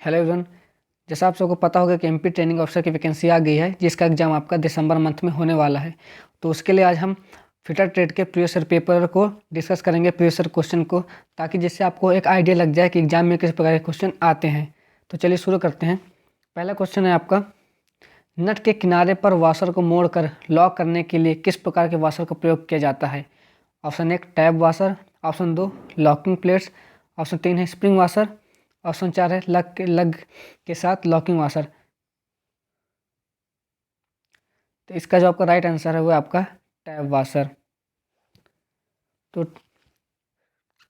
Hello everyone. जैसा आप सबको पता होगा कि एमपी ट्रेनिंग ऑफिसर की वैकेंसी आ गई है, जिसका एग्ज़ाम आपका दिसंबर मंथ में होने वाला है। तो उसके लिए आज हम फिटर ट्रेड के प्रीवियस ईयर पेपर को डिस्कस करेंगे, प्रीवियस ईयर क्वेश्चन को, ताकि जिससे आपको एक आइडिया लग जाए कि एग्जाम में किस प्रकार के क्वेश्चन आते हैं। तो चलिए शुरू करते हैं। पहला क्वेश्चन है आपका, नट के किनारे पर वाशर को मोड़कर लॉक करने के लिए किस प्रकार के वाशर का प्रयोग किया जाता है? Option 1 tab washer, option 2 locking plates, option 3 है स्प्रिंग वाशर, ऑप्शन 4 है लग के साथ लॉकिंग वाशर। तो इसका जो आपका राइट आंसर है वो आपका टैब वाशर। तो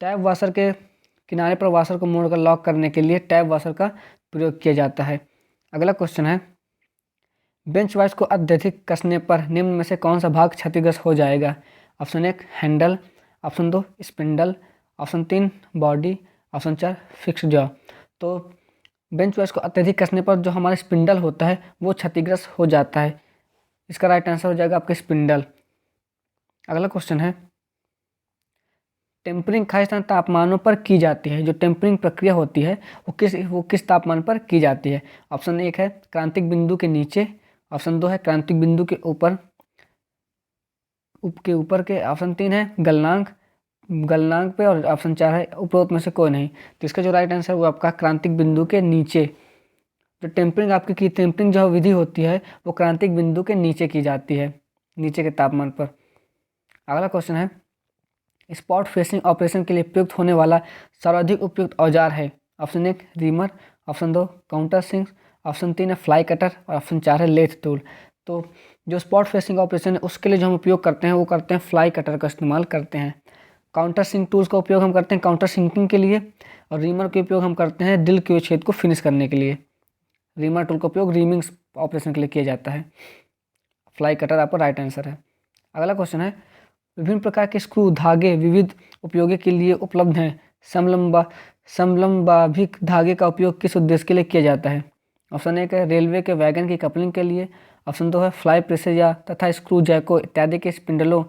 टैब वाशर के किनारे पर वाशर को मोड़कर लॉक करने के लिए टैब वाशर का प्रयोग किया जाता है। अगला क्वेश्चन है, बेंच वाइज को अत्यधिक कसने पर निम्न में से कौन सा भाग क्षतिग्रस्त हो जाएगा? Option 1 handle, option 2 spindle, option 3 body, option 4 fix jaw. तो बेंच वाइज को अत्यधिक कसने पर जो हमारा स्पिंडल होता है वो क्षतिग्रस्त हो जाता है। इसका राइट आंसर हो जाएगा आपका स्पिंडल। अगला क्वेश्चन है, टेम्परिंग खास तापमानों पर की जाती है। जो टेम्परिंग प्रक्रिया होती है वो किस तापमान पर की जाती है? ऑप्शन 1 है क्रांतिक बिंदु के नीचे, ऑप्शन 2 है क्रांतिक बिंदु के ऊपर के, ऑप्शन 3 है गलनांक पे, और ऑप्शन 4 है उपरोक्त में से कोई नहीं। तो इसका जो राइट आंसर है वो आपका क्रांतिक बिंदु के नीचे। जो टेम्परिंग जो विधि होती है वो क्रांतिक बिंदु के नीचे की जाती है, नीचे के तापमान पर। अगला क्वेश्चन है, स्पॉट फेसिंग ऑपरेशन के लिए प्रयुक्त होने वाला सर्वाधिक उपयुक्त औजार है? Option 1 reamer, option 2 counter sinks, option 3 है फ्लाई कटर, और ऑप्शन 4 है लेथ टूल। तो जो स्पॉट फेसिंग ऑपरेशन है उसके लिए जो हम उपयोग करते हैं वो करते हैं फ्लाई कटर का इस्तेमाल करते हैं। काउंटर सिंक टूल्स का उपयोग हम करते हैं काउंटर सिंकिंग के लिए, और रीमर का उपयोग हम करते हैं दिल के छेद को फिनिश करने के लिए। रीमर टूल का उपयोग रीमिंग ऑपरेशन के लिए किया जाता है। फ्लाई कटर आपका राइट आंसर है। अगला क्वेश्चन है, विभिन्न प्रकार के स्क्रू धागे विविध उपयोगों के लिए उपलब्ध हैं। समलंबाभिक धागे का उपयोग किस उद्देश्य के लिए किया जाता है? ऑप्शन 1 है रेलवे के वैगन की कपलिंग के लिए, ऑप्शन 2 है फ्लाई प्रेसेज या तथा स्क्रू जैको इत्यादि के स्पिंडलों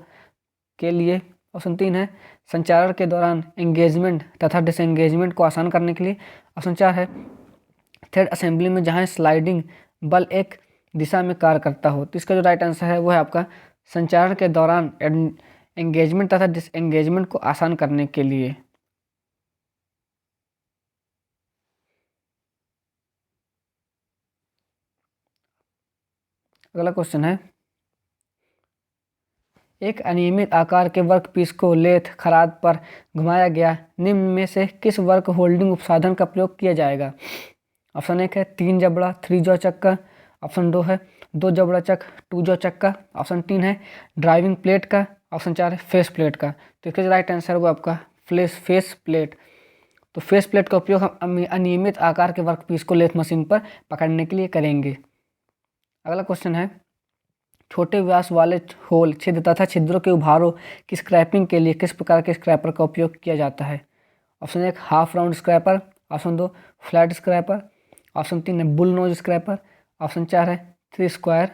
के लिए, ऑप्शन 3 है संचारण के दौरान एंगेजमेंट तथा डिसएंगेजमेंट को आसान करने के लिए, ऑप्शन 4 है थ्रेड असेंबली में जहां स्लाइडिंग बल एक दिशा में कार्य करता हो। तो इसका जो राइट आंसर है वो है आपका संचारण के दौरान एंगेजमेंट तथा डिसएंगेजमेंट को आसान करने के लिए। अगला क्वेश्चन है, एक अनियमित आकार के वर्कपीस को लेथ खराद पर घुमाया गया, निम्न में से किस वर्क होल्डिंग उपसाधन का प्रयोग किया जाएगा? ऑप्शन 1 है 3 जबड़ा 3 जॉ चक्का, ऑप्शन 2 है 2 जबड़ा चक 2 जॉ चक्का, ऑप्शन 3 है ड्राइविंग प्लेट का, ऑप्शन 4 है फेस प्लेट का। तो इसका जो राइट आंसर है वो आपका फेस प्लेट। तो फेस प्लेट का उपयोग हम अनियमित आकार के वर्कपीस को लेथ मशीन पर पकड़ने के लिए करेंगे। अगला क्वेश्चन है, छोटे व्यास वाले होल छिद्र तथा छिद्रों के उभारों की स्क्रैपिंग के लिए किस प्रकार के स्क्रैपर का उपयोग किया जाता है? Option 1 half round scraper, option 2 flat scraper, option 3 है बुल नोज स्क्रैपर, ऑप्शन 4 है 3 स्क्वायर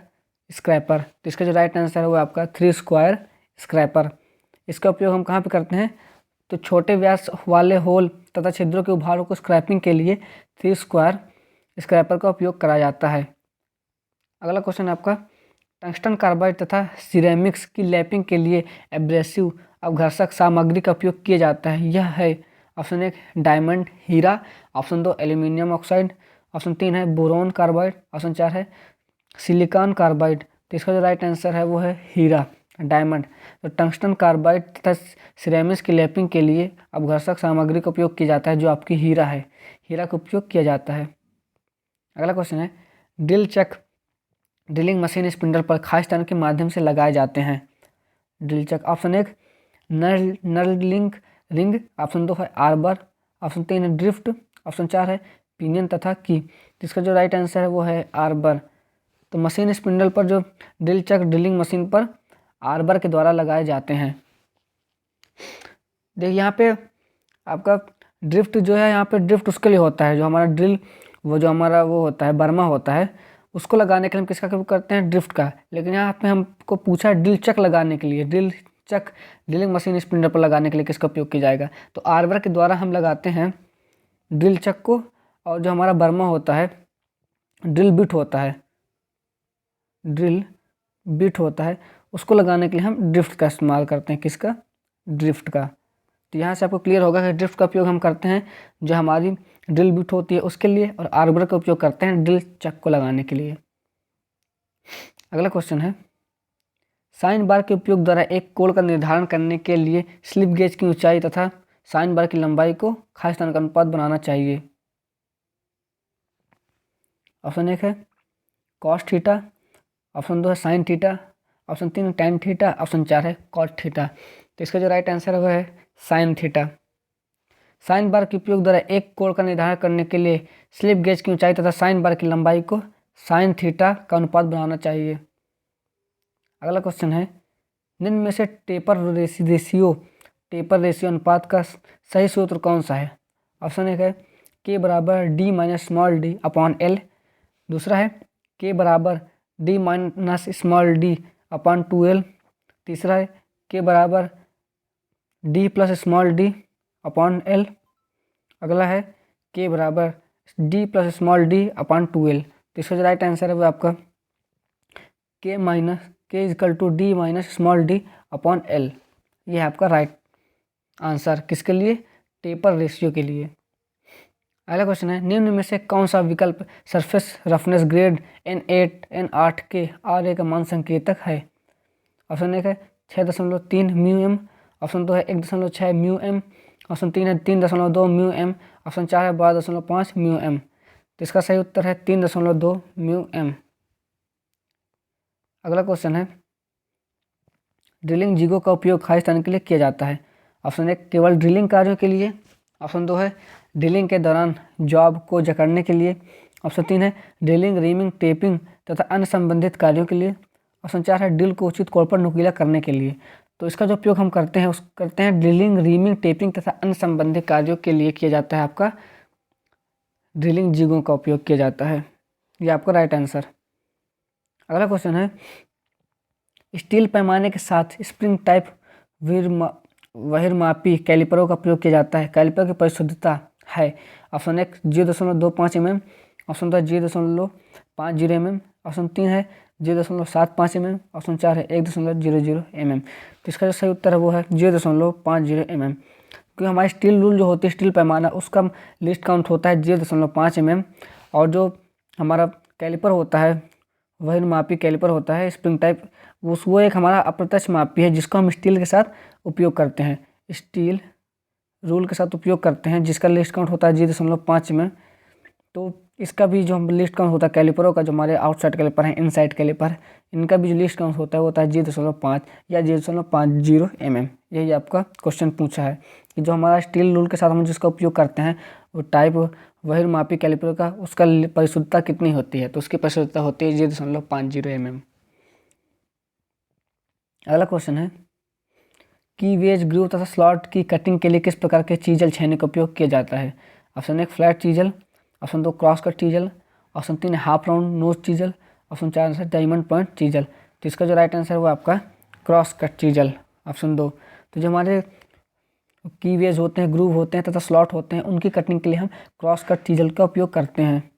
स्क्रैपर। तो इसका जो राइट आंसर है वो आपका 3 स्क्वायर स्क्रैपर। इसका उपयोग हम कहाँ पे करते हैं? तो छोटे व्यास वाले होल तथा छिद्रों के उभारों को स्क्रैपिंग के लिए 3 स्क्वायर स्क्रैपर का उपयोग करा जाता है। अगला क्वेश्चन आपका, टंगस्टन कार्बाइड तथा सिरेमिक्स की लैपिंग के लिए एब्रेसिव अपघर्षक सामग्री का उपयोग किया जाता है। यह है ऑप्शन 1 डायमंड हीरा, ऑप्शन 2 एल्यूमिनियम ऑक्साइड, ऑप्शन 3 है बोरोन कार्बाइड, ऑप्शन 4 है सिलिकॉन कार्बाइड। तो इसका जो राइट आंसर है वो है हीरा, डायमंड। तो टंगस्टन कार्बाइड तथा सिरेमिक्स की लैपिंग के लिए अपघर्षक सामग्री का उपयोग किया जाता है जो आपकी हीरा है, हीरा का उपयोग किया जाता है। अगला क्वेश्चन है, drill chuck drilling machine spindle पर खास टर्न के माध्यम से लगाए जाते हैं। Drill chuck, option 1 knurling ring, option 2 है आर्बर, ऑप्शन 3 है ड्रिफ्ट, ऑप्शन 4 है पिनियन तथा की। जिसका जो राइट आंसर है वो है आर्बर। तो मशीन स्पिंडल पर जो ड्रिल चक ड्रिलिंग मशीन पर आर्बर के द्वारा लगाए जाते हैं। देखिए यहाँ पे आपका ड्रिफ्ट जो है, यहाँ पे ड्रिफ्ट उसके लिए होता है जो हमारा ड्रिल जो हमारा वो होता है बर्मा होता है, उसको लगाने के लिए हम किसका उपयोग करते हैं? ड्रिफ्ट का। लेकिन यहाँ पे हमको पूछा है ड्रिल चक लगाने के लिए, drill chuck drilling machine spindle पर लगाने के लिए किसका उपयोग किया जाएगा? तो आर्बर के द्वारा हम लगाते हैं ड्रिल चक को और जो हमारा बर्मा होता है, ड्रिल बिट होता है, ड्रिल बिट होता है, उसको लगाने के लिए हम ड्रिफ्ट का इस्तेमाल करते हैं। किसका? ड्रिफ्ट का। तो यहाँ से आपको क्लियर होगा कि ड्रिफ्ट का उपयोग हम करते हैं जो हमारी ड्रिल बिट होती है उसके लिए, और आर्बर का उपयोग करते हैं ड्रिल चक को लगाने के लिए। अगला क्वेश्चन है, साइन बार के उपयोग द्वारा एक कोण का निर्धारण करने के लिए स्लिप गेज की ऊंचाई तथा साइन बार की लंबाई को खास स्थान का अनुपात बनाना चाहिए। ऑप्शन 1 है कॉस थीटा, ऑप्शन 2 है साइन थीटा, ऑप्शन 3 है टैन थीटा, ऑप्शन 4 है कॉट थीटा। तो इसका जो राइट आंसर है वह है साइन थीटा। साइन बार के उपयोग द्वारा एक कोण का निर्धारण करने के लिए स्लिप गेज की ऊंचाई तथा साइन बार की लंबाई को साइन थीटा का अनुपात बनाना चाहिए। अगला क्वेश्चन है, निम्न में से टेपर रेशियो अनुपात का सही सूत्र कौन सा है? ऑप्शन 1 है के बराबर D minus small D upon L, दूसरा है के बराबर D minus small D upon 2l, तीसरा है के बराबर D plus small D upon L, अगला है के बराबर D plus small D upon 2l। तो इसका जो राइट आंसर है वो आपका K is equal to D minus small D upon L. ये है आपका राइट आंसर किसके लिए? टेपर रेशियो के लिए। अगला क्वेश्चन है, निम्न में से कौन सा विकल्प surface roughness grade N8 N8 के RA का मान संकेतक है? ऑप्शन 1 है 6.3 μm, ऑप्शन 2 है 1.6 μm, ऑप्शन 3 है 3.2 μm, ऑप्शन 4 है 12.5 μm। तो इसका सही उत्तर है 3.2 μm। अगला क्वेश्चन है, ड्रिलिंग जिगों का उपयोग खाली स्थान के लिए किया जाता है। ऑप्शन 1 केवल ड्रिलिंग कार्यों के लिए, ऑप्शन 2 है ड्रिलिंग के दौरान जॉब को जकड़ने के लिए, ऑप्शन 3 है ड्रिलिंग रीमिंग टेपिंग तथा अन्य संबंधित कार्यों के लिए, ऑप्शन 4 है ड्रिल को उचित कोण पर नुकीला करने के लिए। तो इसका जो उपयोग हम करते हैं ड्रिलिंग रीमिंग टेपिंग तथा अन्य संबंधित कार्यों के लिए किया जाता है। आपका ड्रिलिंग जिगों का उपयोग किया जाता है। ये आपका राइट आंसर। अगला क्वेश्चन है, स्टील पैमाने के साथ स्प्रिंग टाइप बहिर्मापी कैलिपरों का प्रयोग किया जाता है। कैलिपर की परिशुद्धता है option 1 0.25 mm, option 2 0.50 mm, option 3 है 0.75 mm, ऑप्शन 4 है 1.00 mm। तो इसका जो सही उत्तर है वो है 0.50 mm, क्योंकि हमारी स्टील रूल जो होती है स्टील पैमाना उसका लिस्ट काउंट होता है 0.5 mm, और जो हमारा कैलिपर होता है बहिर्मापी कैलिपर होता है स्प्रिंग टाइप, वो एक हमारा अप्रत्यक्ष मापी है जिसको हम स्टील के साथ उपयोग करते हैं, स्टील रूल के साथ उपयोग करते हैं, जिसका लिस्ट काउंट होता है 0.5 में। तो इसका भी जो हम लिस्ट काउंट होता है कैलिपरों का, जो हमारे आउटसाइड कैलिपर हैं इनसाइड कैलिपर, इनका भी जो लिस्ट काउंट होता है वो होता है 0.5 या 0.50 mm। यही आपका क्वेश्चन पूछा है कि जो हमारा स्टील रूल के साथ हम जिसका उपयोग करते हैं वो टाइप बहिर्मापी कैलिपर का, उसका परिशुद्धता कितनी होती है? तो उसकी परिशुद्धता होती है 0.50 mm। अगला क्वेश्चन है, की वेज ग्रूव तथा स्लॉट की कटिंग के लिए किस प्रकार के चीजल छेनी का उपयोग किया जाता है? Option 1 flat chisel, option 2 cross cut chisel, option 3 half round nose chisel, option 4 है डायमंड पॉइंट चीजल। तो इसका जो राइट आंसर है वो आपका क्रॉस कट चीजल, ऑप्शन 2। तो जो हमारे की वेज होते हैं, ग्रूव होते हैं तथा स्लॉट होते हैं, उनकी कटिंग के लिए हम क्रॉस कट चीजल का उपयोग करते हैं।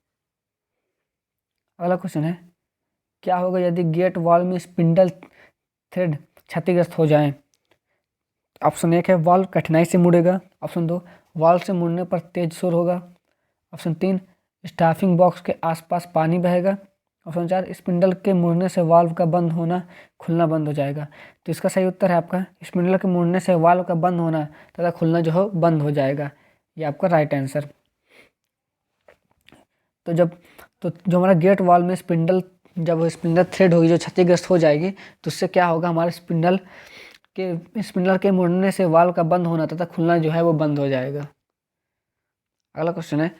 अगला क्वेश्चन है, क्या होगा यदि गेट वॉल में स्पिंडल थ्रेड क्षतिग्रस्त हो जाए? ऑप्शन 1 है वॉल कठिनाई से मुड़ेगा, ऑप्शन 2 वॉल से मुड़ने पर तेज शोर होगा, ऑप्शन 3 स्टाफिंग बॉक्स के आसपास पानी बहेगा, ऑप्शन 4 स्पिंडल के मुड़ने से वाल्व का बंद होना खुलना बंद हो जाएगा। तो इसका सही उत्तर है आपका स्पिंडल के मुड़ने से वाल्व का बंद होना तथा खुलना जो है बंद हो जाएगा। ये आपका राइट आंसर। तो जो हमारा गेट वॉल में स्पिंडल थ्रेड होगी जो क्षतिग्रस्त हो जाएगी, तो उससे क्या होगा, हमारे स्पिंडल के मुड़ने से वाल्व का बंद होना तथा खुलना जो है वो बंद हो जाएगा। अगला क्वेश्चन है,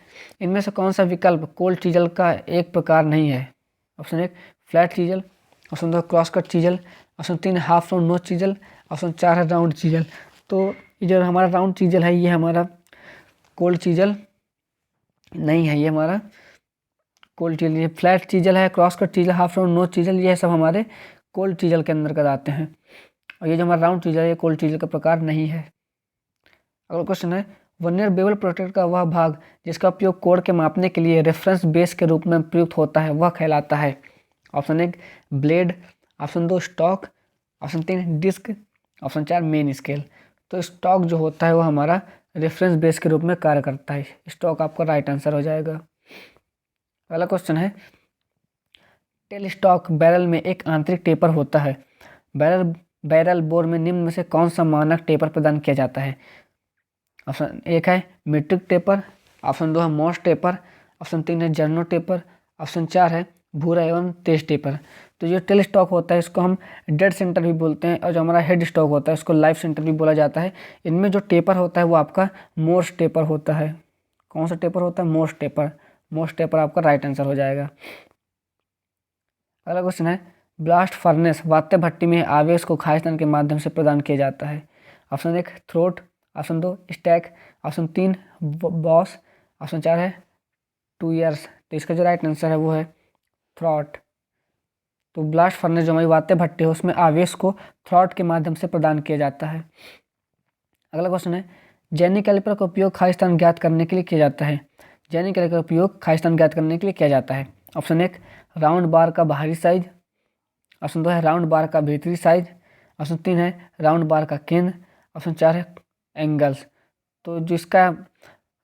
इनमें से कौन सा विकल्प कोल्ड चीजल का एक प्रकार नहीं है? Option 1 flat chisel, option 2 cross cut chisel, option 3 half round nose chisel, option 4 है राउंड चीजल। तो ये जो हमारा राउंड चीजल है ये हमारा कोल्ड चीजल नहीं है, ये हमारा कोल्ड चीजल, ये फ्लैट चीजल है, cross cut chisel, half round nose chisel, ये सब हमारे कोल्ड चीजल के अंदर आते हैं। और ये जो हमारा राउंड चीजल है ये कोल्ड चीजल का प्रकार नहीं है। अगला क्वेश्चन है, वर्नियर बेवल प्रोट्रैक्टर का वह भाग जिसका उपयोग कोण के मापने के लिए रेफरेंस बेस के रूप में प्रयुक्त होता है वह कहलाता है। Option 1 blade, option 2 stock, option 3 disc, option 4 main scale. तो स्टॉक जो होता है वो हमारा रेफरेंस बेस के रूप में कार्य करता है। स्टॉक आपका राइट आंसर हो जाएगा। अगला क्वेश्चन है, टेल स्टॉक बैरल में एक आंतरिक टेपर होता है। बैरल बोर में निम्न में से कौन सा मानक टेपर प्रदान किया जाता है? ऑप्शन 1 है मीट्रिक टेपर, ऑप्शन 2 है मॉस टेपर, ऑप्शन 3 है जर्नो टेपर, ऑप्शन 4 है भूरा एवं तेज टेपर। तो जो टेल स्टॉक होता है इसको हम डेड सेंटर भी बोलते हैं और जो हमारा हेड स्टॉक होता है उसको लाइफ सेंटर भी बोला जाता है। इनमें जो टेपर होता है वो आपका मोर्स टेपर होता है। कौन सा टेपर होता है? Morse taper. मोर्स टेपर आपका राइट आंसर हो जाएगा। अगला क्वेश्चन है, ब्लास्ट फर्नेस वात्य भट्टी में आवेश को खालिस्तान के माध्यम से प्रदान किया जाता है। Option 1 throat, option 2 stack, option 3 boss, option 4 है 2 ईयर्स। तो इसका जो राइट आंसर है वो है थ्रॉट। तो ब्लास्ट फर्नेस जो हमारी वात्य भट्टी है उसमें आवेश को थ्रॉट के माध्यम से प्रदान किया जाता है। अगला क्वेश्चन है, जैनी कैलिपर का उपयोग खालिस्तान ज्ञात करने के लिए किया जाता है। जैनी कैलिपर का उपयोग खालिस्तान ज्ञात करने के लिए किया जाता है। ऑप्शन 1 राउंड बार का बाहरी साइज, ऑप्शन 2 है राउंड बार का भीतरी साइज, ऑप्शन 3 है राउंड बार का केंद्र, ऑप्शन 4 है एंगल्स। तो जिसका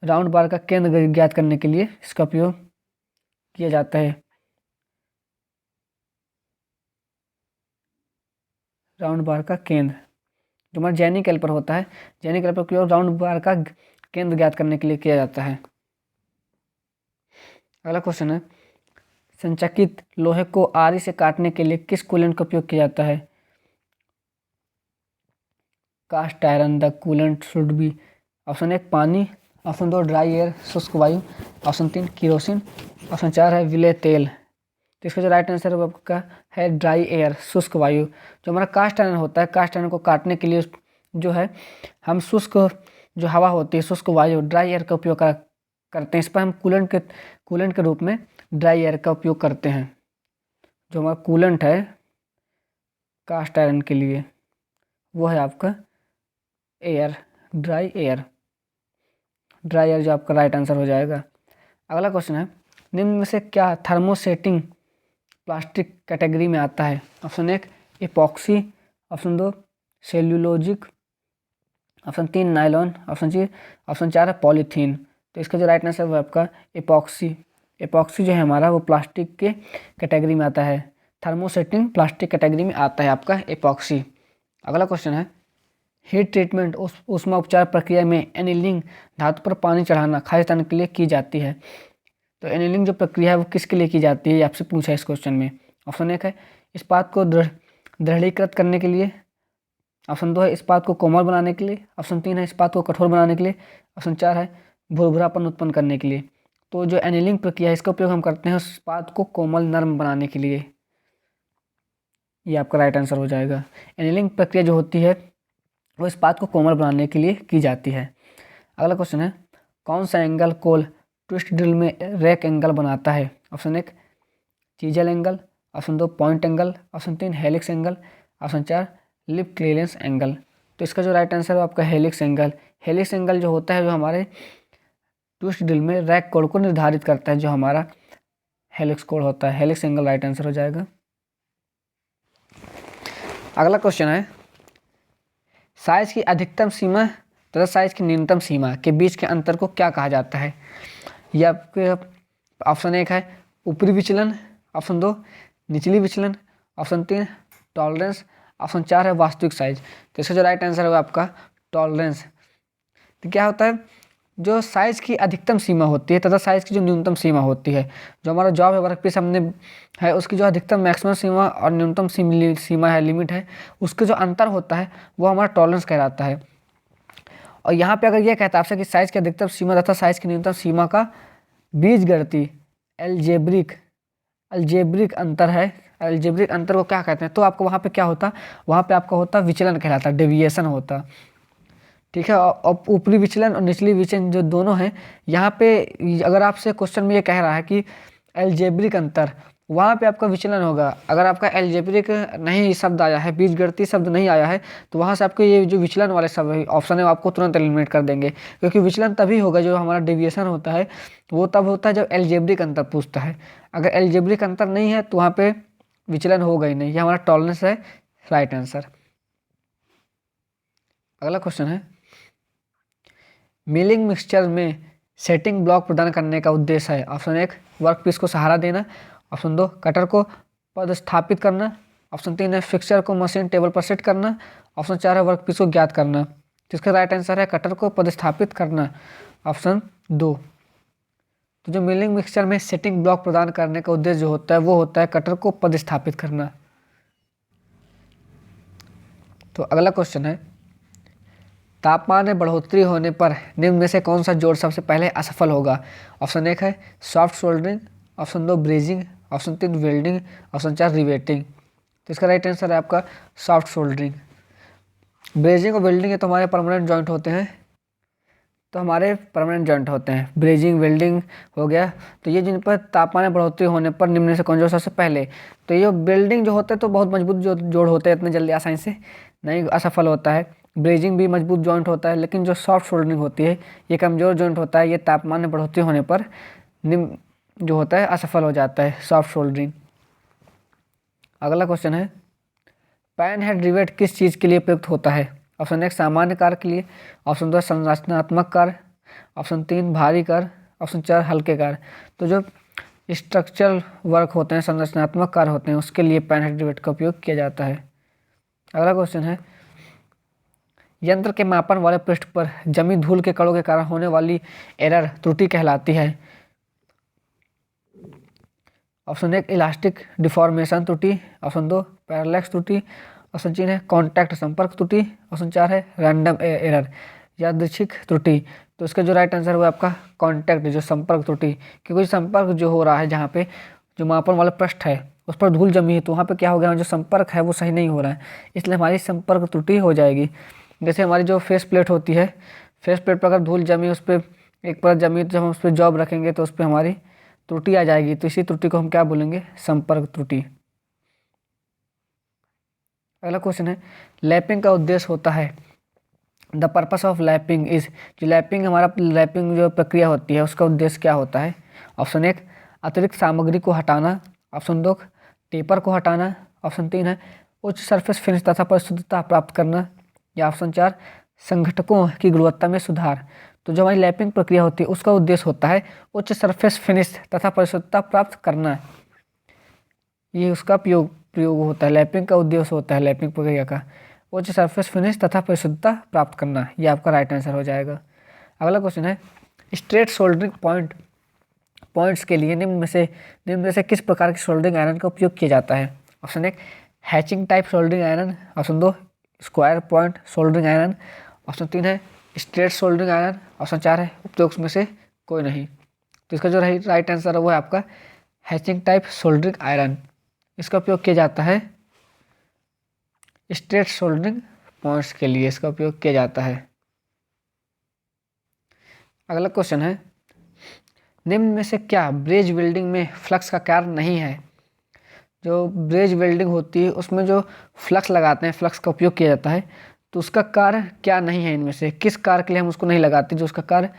राउंड बार का केंद्र ज्ञात करने के लिए इसका उपयोग किया जाता है। राउंड बार का केंद्र जो हमारा जैनी कैलिपर होता है, जैनी कैलिपर का उपयोग राउंड बार का केंद्र ज्ञात करने के लिए किया जाता है। अगला क्वेश्चन है, संचकित लोहे को आरी से काटने के लिए किस कूलेंट का उपयोग किया जाता है? Cast iron the coolant should be. Option 1 पानी, ऑप्शन 2 ड्राई एयर शुष्क वायु, ऑप्शन 3 किरोसिन, ऑप्शन 4 है विले तेल। तो इसका जो राइट आंसर है आपका है ड्राई एयर शुष्क वायु। जो हमारा कास्ट आयरन होता है, कास्ट आयरन को काटने के लिए जो है हम शुष्क जो हवा होती है, शुष्क वायु ड्राई एयर का उपयोग करते हैं। इस पर हम कूलेंट के रूप में ड्राई एयर का उपयोग करते हैं। जो हमारा कूलेंट है कास्ट आयरन के लिए वो है आपका air, dry air. Dry air जो आपका राइट आंसर हो जाएगा। अगला क्वेश्चन है, निम्न में से क्या थर्मोसेटिंग प्लास्टिक कैटेगरी में आता है? Option 1 epoxy, option 2 cellulosic, option 3 nylon, option 4 है पॉलीथीन। तो इसका जो राइट आंसर है वो आपका एपॉक्सी। एपॉक्सी जो है हमारा वो प्लास्टिक के कैटेगरी में आता है। थर्मोसेटिंग प्लास्टिक कैटेगरी में आता है आपका एपॉक्सी। अगला क्वेश्चन है, हीट ट्रीटमेंट ऊष्मा उपचार प्रक्रिया में एनीलिंग धातु पर पानी चढ़ाना खालिस्तान के लिए की जाती है। तो एनीलिंग जो प्रक्रिया है वो किसके लिए की जाती है, आपसे पूछा है इस क्वेश्चन में। ऑप्शन 1 है इस्पात को दृढ़ीकृत करने के लिए, ऑप्शन 2 है इस्पात को कोमल बनाने के लिए, ऑप्शन 3 है इस्पात को कठोर बनाने के लिए, ऑप्शन 4 है भुरभुरापन उत्पन्न करने के लिए। तो जो एनीलिंग प्रक्रिया है इसका उपयोग हम करते हैं इस्पात को कोमल नर्म बनाने के लिए। ये आपका राइट आंसर हो जाएगा। एनीलिंग प्रक्रिया जो होती है वो इस्पात को कोमल बनाने के लिए की जाती है। अगला क्वेश्चन है, कौन सा एंगल कोल ट्विस्ट ड्रिल में रैक एंगल बनाता है? Option 1 chisel angle, option 2 point angle, option 3 helix angle, option 4 lip clearance angle. तो इसका जो राइट आंसर है आपका हेलिक्स एंगल। हेलिक्स एंगल जो होता है जो हमारे ट्विस्ट ड्रिल में रैक कोड को निर्धारित करता है, जो हमारा हेलिक्स कोड होता है। हेलिक्स एंगल राइट आंसर हो जाएगा। अगला क्वेश्चन है, साइज की अधिकतम सीमा तथा साइज की न्यूनतम सीमा के बीच के अंतर को क्या कहा जाता है? यह आपके ऑप्शन 1 है ऊपरी विचलन, ऑप्शन 2 निचली विचलन, ऑप्शन 3 टॉलरेंस, ऑप्शन 4 है वास्तविक साइज। तो इसका जो राइट आंसर है आपका टॉलरेंस। तो क्या होता है, जो साइज की अधिकतम सीमा होती है तथा साइज की जो न्यूनतम सीमा होती है, जो हमारा जॉब है वर्कपीस हमने है उसकी जो अधिकतम मैक्सिमम सीमा और न्यूनतम सीमा है लिमिट है, उसके जो अंतर होता है वो हमारा टॉलरेंस कहलाता है। और यहाँ पे अगर ये कहता है आपसे कि साइज की अधिकतम सीमा तथा साइज की न्यूनतम सीमा का बीजगणितीय अलजेब्रिक अंतर है, अलजेब्रिक अंतर को क्या कहते हैं, तो आपको वहाँ पे क्या होता, वहाँ पे आपका होता विचलन कहलाता, डेविएशन होता। ठीक है। और ऊपरी विचलन और निचली विचलन जो दोनों हैं, यहाँ पे अगर आपसे क्वेश्चन में ये कह रहा है कि अलजेब्रिक अंतर वहाँ पे आपका विचलन होगा। अगर आपका एल्जेब्रिक नहीं शब्द आया है, बीजगणितीय शब्द नहीं आया है, तो वहाँ से आपके ये जो विचलन वाले शब्द ऑप्शन है वो आपको तुरंत एलिमिनेट कर देंगे, क्योंकि विचलन तभी होगा, जो हमारा डेविएशन होता है वो तब होता है जब एल्जेब्रिक अंतर पूछता है। अगर एल्जेब्रिक अंतर नहीं है तो वहाँ पे विचलन होगा ही नहीं। ये हमारा टॉलरेंस है, राइट आंसर। अगला क्वेश्चन है, मिलिंग मिक्सचर में सेटिंग ब्लॉक प्रदान करने का उद्देश्य है। ऑप्शन 1 वर्कपीस को सहारा देना, ऑप्शन 2 कटर को पदस्थापित करना, ऑप्शन 3 है फिक्सचर को मशीन टेबल पर सेट करना, ऑप्शन 4 है वर्कपीस को ज्ञात करना। तो इसका राइट आंसर है कटर को पदस्थापित करना, ऑप्शन 2। तो जो मिलिंग मिक्सचर में सेटिंग ब्लॉक प्रदान करने का उद्देश्य जो होता है वो होता है कटर को पदस्थापित करना। तो अगला क्वेश्चन है, तापमान में बढ़ोतरी होने पर निम्न में से कौन सा जोड़ सबसे पहले असफल होगा। ऑप्शन 1 है soft soldering, option 2 brazing, option 3 welding, option 4 riveting. तो इसका राइट आंसर है आपका सॉफ्ट सोल्डरिंग। ब्रेजिंग और वेल्डिंग ये तो हमारे परमानेंट जॉइंट होते हैं, ब्रेजिंग वेल्डिंग हो गया। तो ये जिन पर तापमान में बढ़ोतरी होने पर निम्न में से कौन जोड़ सबसे पहले, तो ये वेल्डिंग जो होता है तो बहुत मजबूत जो जोड़ होते हैं, इतने जल्दी आसानी से नहीं असफल होता है। ब्रेजिंग भी मजबूत जॉइंट होता है, लेकिन जो सॉफ्ट सोल्डरिंग होती है ये कमज़ोर जॉइंट होता है, ये तापमान में बढ़ोतरी होने पर निम्न जो होता है असफल हो जाता है, सॉफ्ट सोल्डरिंग। अगला क्वेश्चन है, पैन हेड रिवेट किस चीज़ के लिए प्रयुक्त होता है। ऑप्शन 1 सामान्य कार्य के लिए, ऑप्शन 2 संरचनात्मक कार्य, ऑप्शन 3 भारी कार्य, ऑप्शन 4 हल्के कार्य। तो जो स्ट्रक्चरल वर्क होते हैं, संरचनात्मक कार्य होते हैं, उसके लिए पैन हेड रिवेट का उपयोग किया जाता है। अगला क्वेश्चन है, यंत्र के मापन वाले पृष्ठ पर जमी धूल के कणों के कारण होने वाली एरर त्रुटि कहलाती है। ऑप्शन 1 इलास्टिक डिफॉर्मेशन त्रुटि, ऑप्शन 2 पैरेलैक्स त्रुटि, ऑप्शन 3 है कॉन्टैक्ट संपर्क त्रुटि, ऑप्शन 4 है रैंडम एरर यादृच्छिक त्रुटि। तो इसका जो राइट आंसर हुआ आपका कॉन्टैक्ट, जो संपर्क त्रुटि, क्योंकि संपर्क जो हो रहा है जहाँ पे जो मापन वाला पृष्ठ है उस पर धूल जमी है, तो वहाँ पे क्या हो गया, जो संपर्क है वो सही नहीं हो रहा है, इसलिए हमारी संपर्क त्रुटि हो जाएगी। जैसे हमारी जो फेस प्लेट होती है, फेस प्लेट पर अगर धूल जमी, उस पर एक परत जमी, तो जब हम उस पर जॉब रखेंगे तो उस पर हमारी त्रुटि आ जाएगी, तो इसी त्रुटि को हम क्या बोलेंगे, संपर्क त्रुटि। अगला क्वेश्चन है, लैपिंग का उद्देश्य होता है। The purpose of lapping is, जो लैपिंग जो प्रक्रिया होती है उसका उद्देश्य क्या होता है। ऑप्शन 1 अतिरिक्त सामग्री को हटाना, ऑप्शन 2 टेपर को हटाना, ऑप्शन 3 है उच्च सरफेस फिनिश तथा परिशुद्धता प्राप्त करना, या ऑप्शन 4 संघटकों की गुणवत्ता में सुधार। तो जो हमारी लैपिंग प्रक्रिया होती है उसका उद्देश्य होता है उच्च सरफेस फिनिश तथा परिशुद्धता प्राप्त करना, ये उसका प्रयोग होता है। लैपिंग का उद्देश्य होता है लैपिंग प्रक्रिया का उच्च सरफेस फिनिश तथा परिशुद्धता प्राप्त करना, ये आपका राइट आंसर हो जाएगा। अगला क्वेश्चन है, स्ट्रेट सोल्डरिंग पॉइंट्स के लिए निम्न में से किस प्रकार की सोल्डरिंग आयरन का उपयोग किया जाता है। Option 1 hatching type soldering iron, option 2 square point soldering iron, option 3 है स्ट्रेट सोल्डरिंग आयरन, ऑप्शन 4 है उपयुक्त में से कोई नहीं। तो इसका जो राइट आंसर है वो है आपका हैचिंग टाइप सोल्डरिंग आयरन। इसका उपयोग किया जाता है स्ट्रेट सोल्डरिंग पॉइंट्स के लिए, इसका उपयोग किया जाता है। अगला क्वेश्चन है, निम्न में से क्या ब्रेज वेल्डिंग में फ्लक्स का कार्य नहीं है। जो ब्रेज वेल्डिंग होती है उसमें जो फ्लक्स लगाते हैं, फ्लक्स का उपयोग किया जाता है, तो उसका कार्य क्या नहीं है, इनमें से किस कार्य के लिए हम उसको नहीं लगाते, जो उसका कार्य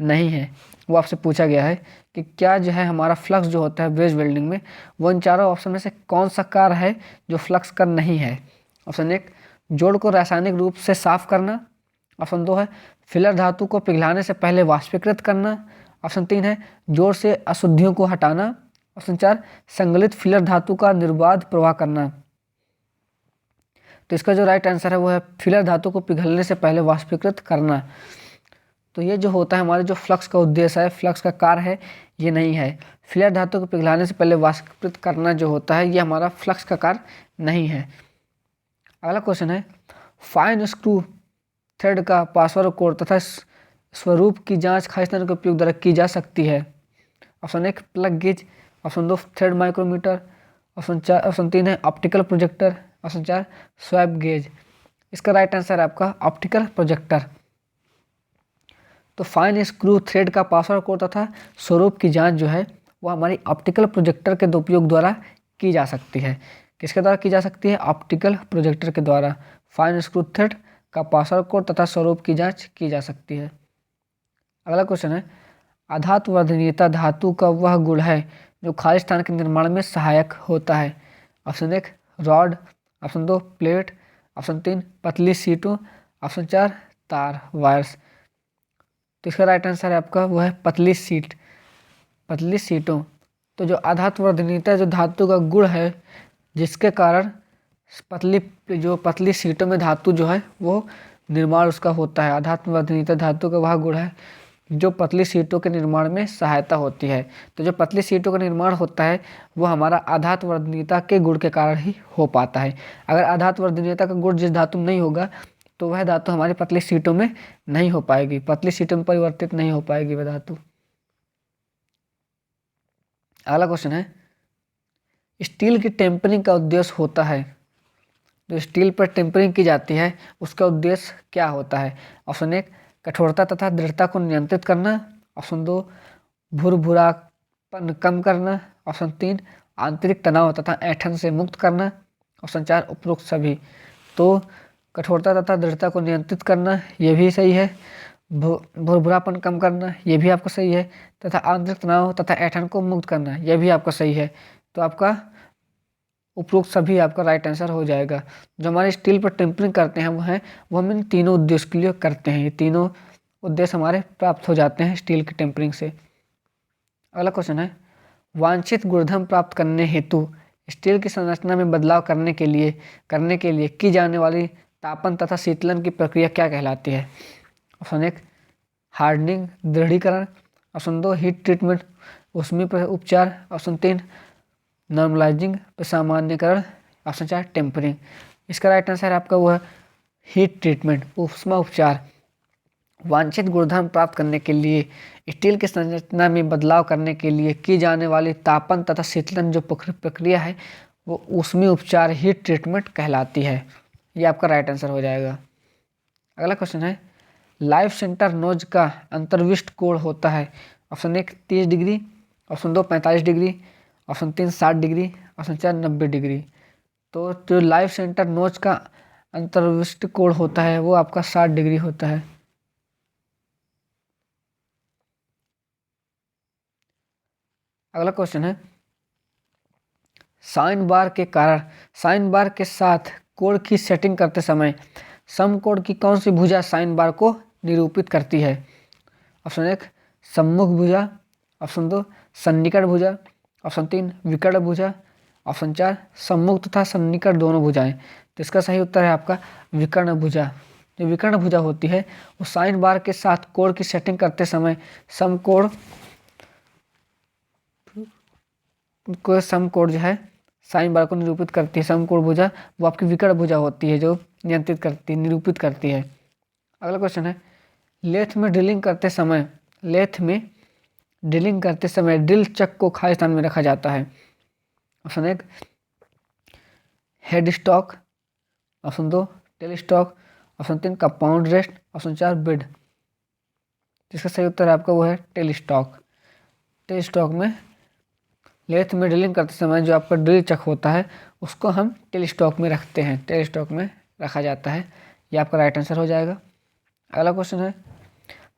नहीं है वो आपसे पूछा गया है कि क्या जो है हमारा फ्लक्स जो होता है ब्रेज वेल्डिंग में, वो इन चारों ऑप्शन में से कौन सा कार्य है जो फ्लक्स का नहीं है। ऑप्शन 1 जोड़ को रासायनिक रूप से साफ करना, ऑप्शन 2 है फिलर धातु को पिघलाने से पहले वाष्पीकृत करना, ऑप्शन 3 है जोड़ से अशुद्धियों को हटाना, ऑप्शन 4 संगलित फिलर धातु का निर्बाध प्रवाह करना। तो इसका जो राइट आंसर है वो है फिलर धातु को पिघलने से पहले वाष्पीकृत करना। तो ये जो होता है हमारे जो फ्लक्स का उद्देश्य है, फ्लक्स का कार्य है, ये नहीं है। फिलर धातु को पिघलाने से पहले वाष्पीकृत करना जो होता है ये हमारा फ्लक्स का कार्य नहीं है। अगला क्वेश्चन है, फाइन स्क्रू थ्रेड का पासवर्ड कोड तथा स्वरूप की जांच खास तरह के उपयोग द्वारा की जा सकती है। Option 1 plug gauge, option 2 thread micrometer, option 3 है optical projector, option 4 swap gauge. इसका राइट आंसर है आपका ऑप्टिकल प्रोजेक्टर। तो फाइन स्क्रू थ्रेड का पासवर्ड कोड तथा स्वरूप की जांच जो है वो हमारी ऑप्टिकल प्रोजेक्टर के उपयोग द्वारा की जा सकती है। किसके द्वारा की जा सकती है? ऑप्टिकल प्रोजेक्टर के द्वारा। फाइन स्क्रू थ्रेड का पार्श्व कोण तथा स्वरूप की जांच की जा सकती है। अगला क्वेश्चन है, आधात वर्धनीयता धातु का वह गुण है जो खाली स्थान के निर्माण में सहायक होता है। Option 1 rod, option 2 plate, option 3 पतली सीटों, ऑप्शन 4 तार वायर्स। तो इसका राइट आंसर है आपका वो है पतली सीट, पतली सीटों। तो जो आधात वर्धनीयता जो धातु का गुण है जिसके कारण पतली सीटों में धातु जो है वो निर्माण उसका होता है। आधात वर्धनीयता धातु का वह गुण है जो पतली सीटों के निर्माण में सहायता होती है। तो जो पतली सीटों का निर्माण होता है वो हमारा आधात वर्धनीयता के गुण के कारण ही हो पाता है। अगर आधात वर्धनीयता का गुण जिस धातु में नहीं होगा तो वह धातु हमारी पतली सीटों में नहीं हो पाएगी, पतली सीटों में परिवर्तित नहीं हो पाएगी वह धातु। अगला क्वेश्चन है, स्टील की टेम्परिंग का उद्देश्य होता है। जो स्टील पर टेम्परिंग की जाती है उसका उद्देश्य क्या होता है? ऑप्शन 1 कठोरता तथा दृढ़ता को नियंत्रित करना, ऑप्शन 2 भुरभुरापन कम करना, ऑप्शन 3 आंतरिक तनाव तथा ऐंठन से मुक्त करना, ऑप्शन 4 उपरोक्त सभी। तो कठोरता तथा दृढ़ता को नियंत्रित करना ये भी सही है, भुरभुरापन कम करना ये भी आपका सही है, तथा आंतरिक तनाव तथा ऐंठन को मुक्त करना यह भी आपका सही है। तो आपका उपरोक्त सभी आपका राइट आंसर हो जाएगा। जो हमारे स्टील पर टेम्परिंग करते हैं वो हम इन तीनों उद्देश्य के लिए करते हैं। ये तीनों उद्देश्य हमारे प्राप्त हो जाते हैं स्टील की टेम्परिंग से। अगला क्वेश्चन है, वांछित गुणधर्म प्राप्त करने हेतु स्टील की संरचना में बदलाव करने के लिए की जाने वाली तापन तथा शीतलन की प्रक्रिया क्या कहलाती है? ऑप्शन 1 हार्डनिंग दृढ़ीकरण, ऑप्शन 2 हीट ट्रीटमेंट ऊष्मीय उपचार, ऑप्शन 3 नॉर्मलाइजिंग सामान्यकरण, ऑप्शन 4 टेम्परिंग। इसका राइट आंसर आपका वो है हीट ट्रीटमेंट, ऊष्मा उपचार। वांछित गुणधर्म प्राप्त करने के लिए स्टील की संरचना में बदलाव करने के लिए की जाने वाली तापन तथा शीतलन जो प्रक्रिया है वो ऊष्मीय उपचार हीट ट्रीटमेंट कहलाती है। ये आपका राइट आंसर हो जाएगा। अगला क्वेश्चन है, लाइफ सेंटर नोज का अंतर्विष्ट कोण होता है। Option 1 30 degree, option 2 45 degree, option 3 60 degree, option 4 90 degree. तो जो लाइफ सेंटर नोज का अंतर्विष्ट कोण होता है वो आपका 60 डिग्री होता है। अगला क्वेश्चन है, साइन बार के साथ कोण की सेटिंग करते समय समकोण की कौन सी भुजा साइन बार को निरूपित करती है? ऑप्शन 1 सम्मुख भुजा, ऑप्शन 2 सन्निकट भुजा, ऑप्शन 3 विकर्ण भुजा, ऑप्शन 4 सम्मुख तथा सन्निकट दोनों भुजाएं। तो इसका सही उत्तर है आपका विकर्ण भुजा। जो विकर्ण भुजा होती है वो साइन बार के साथ कोण की सेटिंग करते समय समकोण जो है साइन बार को निरूपित करती है। समकोण भुजा वो आपकी विकर्ण भुजा होती है जो निरूपित करती है। अगला क्वेश्चन है, लेथ में ड्रिलिंग करते समय ड्रिल चक को खाली स्थान में रखा जाता है। Option 1 head stock, option 2 tell stock, option 3 compound rest, option 4 bed. जिसका सही उत्तर है आपका वो है टेल स्टॉक। टेल स्टॉक में लेथ में ड्रिलिंग करते समय जो आपका ड्रिल चक होता है उसको हम टेल स्टॉक में रखते हैं, टेल स्टॉक में रखा जाता है। ये आपका राइट आंसर हो जाएगा। अगला क्वेश्चन है,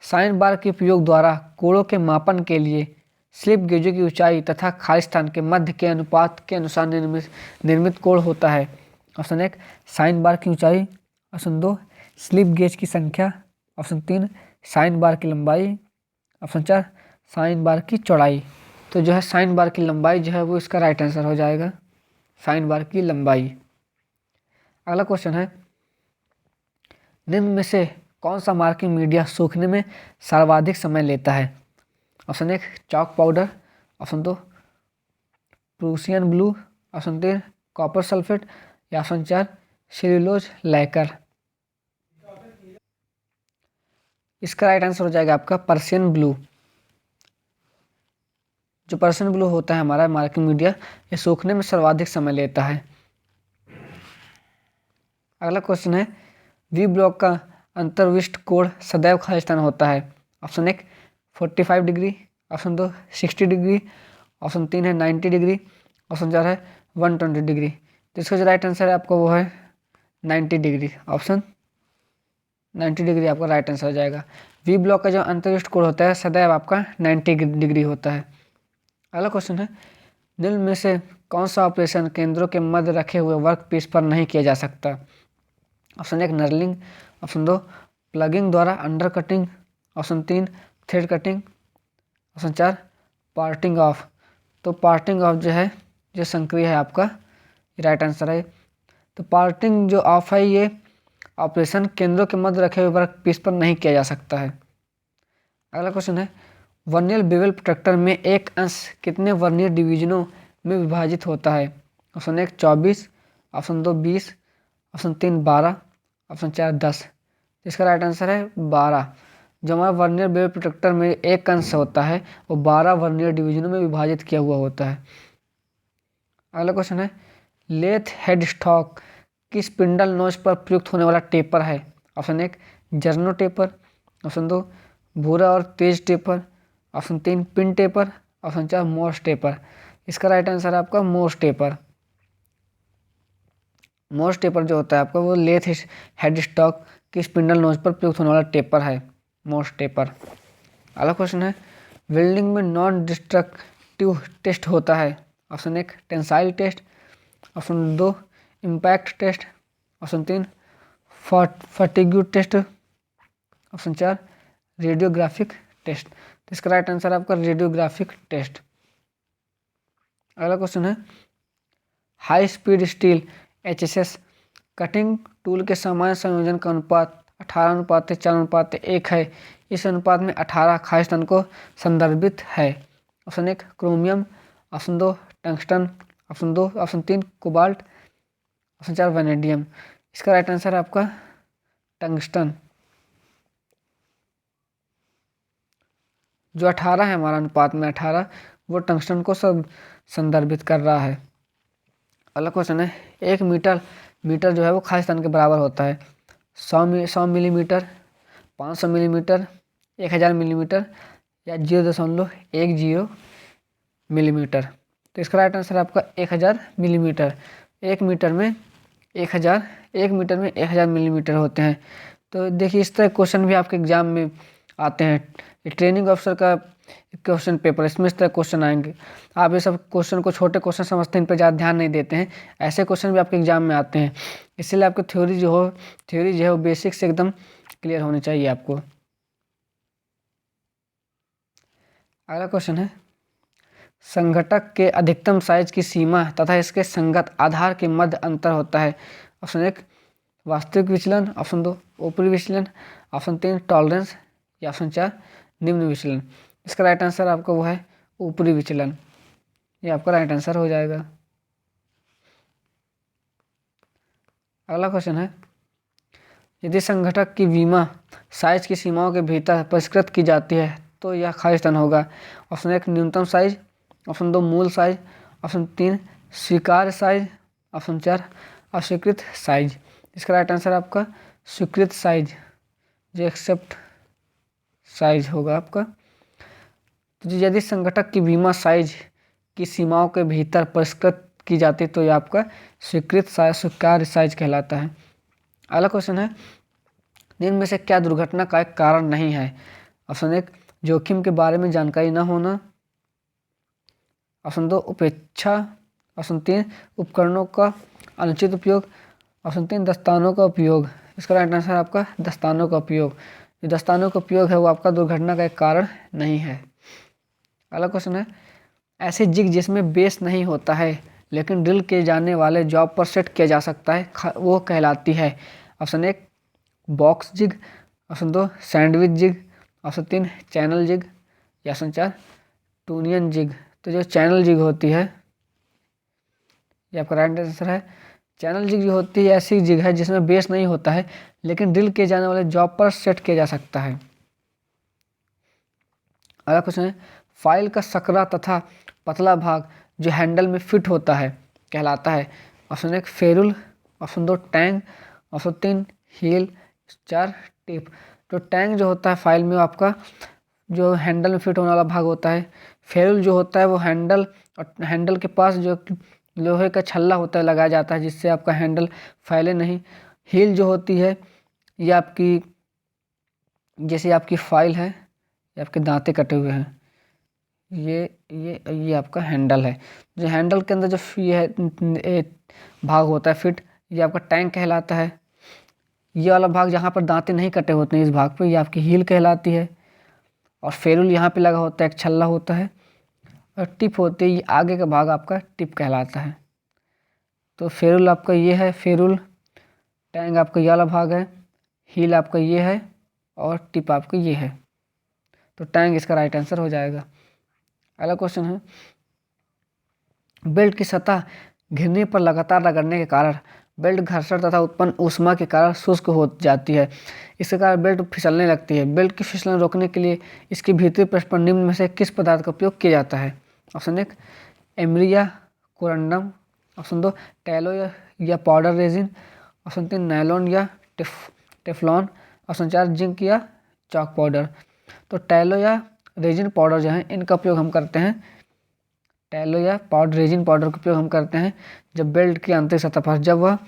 साइन बार के उपयोग द्वारा कोणों के मापन के लिए स्लिप गेजों की ऊंचाई तथा खाली स्थान के मध्य के अनुपात के अनुसार निर्मित कोण होता है। ऑप्शन 1 साइन बार की ऊंचाई, ऑप्शन 2 स्लिप गेज की संख्या, ऑप्शन 3 साइन बार की लंबाई, ऑप्शन 4 साइन बार की चौड़ाई। तो जो है साइन बार की लंबाई जो है वो इसका राइट आंसर हो जाएगा, साइन बार की लंबाई। अगला क्वेश्चन है, निम्न में से कौन सा मार्किंग मीडिया सूखने में सर्वाधिक समय लेता है? Option 1 chalk powder, option 2 Prussian blue, option 3 copper sulphate, या ऑप्शन 4 सेल्यूलोज लैकर। इसका राइट आंसर हो जाएगा आपका पर्सियन ब्लू। जो पर्सियन ब्लू होता है हमारा मार्किंग मीडिया ये सूखने में सर्वाधिक समय लेता है। अगला क्वेश्चन है, वी ब्लॉक का अंतर्विष्ट कोण सदैव खाली स्थान होता है। Option 1 45 degree, option 2 60 degree, option 3 है 90 डिग्री, ऑप्शन 4 है 120 डिग्री। तो इसका जो राइट आंसर है आपका वो है 90 डिग्री, ऑप्शन 90 डिग्री आपका राइट आंसर हो जाएगा। वी ब्लॉक का जो अंतरिक्ष कोण होता है सदैव आपका 90 डिग्री होता है। अगला क्वेश्चन है, निम्न में से कौन सा ऑपरेशन केंद्रों के मध्य रखे हुए वर्क पीस पर नहीं किया जा सकता? ऑप्शन 1 नर्लिंग, ऑप्शन 2 प्लगिंग द्वारा under cutting, option 3 thread cutting, option 4 parting off. तो पार्टिंग ऑफ जो है, जो संक्रिय है आपका राइट आंसर है। तो पार्टिंग जो ऑफ है ये ऑपरेशन केंद्रों के मध्य रखे हुए वर्क पीस पर नहीं किया जा सकता है। अगला क्वेश्चन है, वर्नियर बेवल प्रोट्रैक्टर में एक अंश कितने वर्नियर डिवीजनों में विभाजित होता है? Option 1 24, option 2 20, option 3 12, option 4 10। इसका राइट आंसर है 12। जो हमारा वर्नियर बेवल प्रोट्रैक्टर में एक अंश होता है वो 12 वर्नियर डिवीजनों में विभाजित किया हुआ होता है। अगला क्वेश्चन है, लेथ हेड स्टॉक किस स्पिंडल नोच पर प्रयुक्त होने वाला टेपर है? ऑप्शन 1 जर्नो टेपर, ऑप्शन 2 भूरा और तेज taper, option 3 pin taper, option 4 Morse taper. इसका राइट आंसर है आपका मोर्स टेपर। मोर्स टेपर जो होता है आपका वो लेथ हेड स्टॉक की स्पिंडल नोच पर प्रयुक्त होने वाला टेपर है, मोर्स टेपर। अगला क्वेश्चन है, वेल्डिंग में नॉन डिस्ट्रक्टिव टेस्ट होता है? Option 1 tensile test, option 2 impact test, option 3 fatigue test, option 4 radiographic test. तो इसका राइट आंसर आपका रेडियोग्राफिक टेस्ट। अगला क्वेश्चन है, high speed steel HSS cutting tool के सामान्य संयोजन का अनुपात 18:4:1 है। इस अनुपात में 18 खास तन को संदर्भित है। Option 1 chromium, option 2 tungsten, option 3 cobalt, option 4 vanadium. इसका राइट आंसर है आपका टंगस्टन। जो 18 है हमारा अनुपात में 18 वो टंगस्टन को सब संदर्भित कर रहा है। अगला क्वेश्चन है, 1 मीटर जो है वो खास तन के बराबर होता है। 100 मिलीमीटर, 500 मिलीमीटर, 1000 मिलीमीटर या 0.10 मिलीमीटर। तो इसका राइट आंसर है आपका 1000 मिलीमीटर। 1 मीटर में 1000 मिलीमीटर होते हैं। तो देखिए इस तरह क्वेश्चन भी आपके एग्जाम में आते हैं। ट्रेनिंग ऑफिसर का क्वेश्चन पेपर, इसमें इस तरह क्वेश्चन आएंगे। आप ये सब क्वेश्चन को छोटे क्वेश्चन समझते हैं, इन पर ज़्यादा ध्यान नहीं देते हैं। ऐसे क्वेश्चन भी आपके एग्जाम में आते हैं। इसीलिए आपकी थ्योरी जो है वो बेसिक से एकदम क्लियर होनी चाहिए आपको। अगला क्वेश्चन है, संघटक के अधिकतम साइज की सीमा तथा इसके संगत आधार के मध्य अंतर होता है। ऑप्शन 1 वास्तविक विचलन, ऑप्शन 2 ऊपरी विचलन, ऑप्शन 3 टॉलरेंस या ऑप्शन 4 निम्न विचलन। इसका राइट आंसर आपका वो है ऊपरी विचलन। ये आपका राइट आंसर हो जाएगा। अगला क्वेश्चन है, यदि संघटक की विमा साइज की सीमाओं के भीतर परिष्कृत की जाती है तो यह खालिस्तान होगा। ऑप्शन 1 न्यूनतम साइज, ऑप्शन 2 मूल साइज, ऑप्शन 3 स्वीकार्य साइज, ऑप्शन 4 अस्वीकृत साइज। इसका राइट आंसर आपका स्वीकृत साइज, जो एक्सेप्ट साइज होगा आपका। तो यदि संघटक की विमा साइज की सीमाओं के भीतर परिष्कृत की जाती है तो यह आपका स्वीकृत साइज, स्वीकार्य साइज कहलाता है। अगला क्वेश्चन है, निम्न में से क्या दुर्घटना का एक कारण नहीं है? ऑप्शन 1 जोखिम के बारे में जानकारी न होना, ऑप्शन 2 उपेक्षा, ऑप्शन 3 उपकरणों का अनुचित उपयोग, ऑप्शन 3 दस्तानों का उपयोग। इसका राइट आंसर आपका दस्तानों का उपयोग। जो दस्तानों का उपयोग है वो आपका दुर्घटना का एक कारण नहीं है। अगला क्वेश्चन है, ऐसी जिग जिसमें बेस नहीं होता है लेकिन ड्रिल किए जाने वाले जॉब पर सेट किया जा सकता है वो कहलाती है। Option 1 box jig, option 2 sandwich jig, option 3 channel jig या ऑप्शन 4 टूनियन जिग। तो जो चैनल जिग होती है ये आपका राइट आंसर है। चैनल जिग जो होती है ऐसी जिग है जिसमें बेस नहीं होता है लेकिन ड्रिल किए जाने वाले जॉब पर सेट किया जा सकता है। अगला क्वेश्चन है, फाइल का सकरा तथा पतला भाग जो हैंडल में फिट होता है कहलाता है। Option 1 ferrule, option 2 tang, option 3 heel, 4 tip. तो टैंग जो होता है फाइल में आपका जो हैंडल में फिट होने वाला भाग होता है फेरुल जो होता है वो हैंडल और हैंडल के पास जो लोहे का छल्ला होता है लगाया जाता है, जिससे आपका हैंडल फैले नहीं। हील जो होती है ये आपकी, जैसे आपकी फाइल है, ये आपके दांते कटे हुए हैं, ये आपका हैंडल है। जो हैंडल के अंदर जो ये है भाग होता है फिट, ये आपका टैंक कहलाता है। ये वाला भाग जहाँ पर दांते नहीं कटे होते हैं, इस भाग पे, ये आपकी हील कहलाती है। और फेरुल यहाँ पे लगा होता है, एक छल्ला होता है। और टिप होती है, ये आगे का भाग आपका टिप कहलाता है। तो फेरुल आपका ये है, फेरुल। टैंक आपका ये वाला भाग है, हील आपका ये है, और टिप आपका ये है। तो टैंक इसका राइट आंसर हो जाएगा। अगला क्वेश्चन है, बेल्ट की सतह घिरने पर लगातार रगड़ने के कारण बेल्ट घर्षण तथा उत्पन्न ऊष्मा के कारण शुष्क हो जाती है। इसके कारण बेल्ट फिसलने लगती है। बेल्ट की फिसलन रोकने के लिए इसके भीतरी पृष्ठ पर निम्न में से किस पदार्थ का उपयोग किया जाता है? ऑप्शन 1 एमरिया कोरंडम, ऑप्शन 2 टैलो या पाउडर रेजिन, ऑप्शन 3 नायलॉन या टेफ्लॉन, ऑप्शन 4 जिंक या चॉक पाउडर। तो टैलो या रेजिन पाउडर जो है, इनका उपयोग हम करते हैं, टैलो या पाउडर रेजिन पाउडर का उपयोग हम करते हैं जब बेल्ट की आंतरिक सतह पर जब वह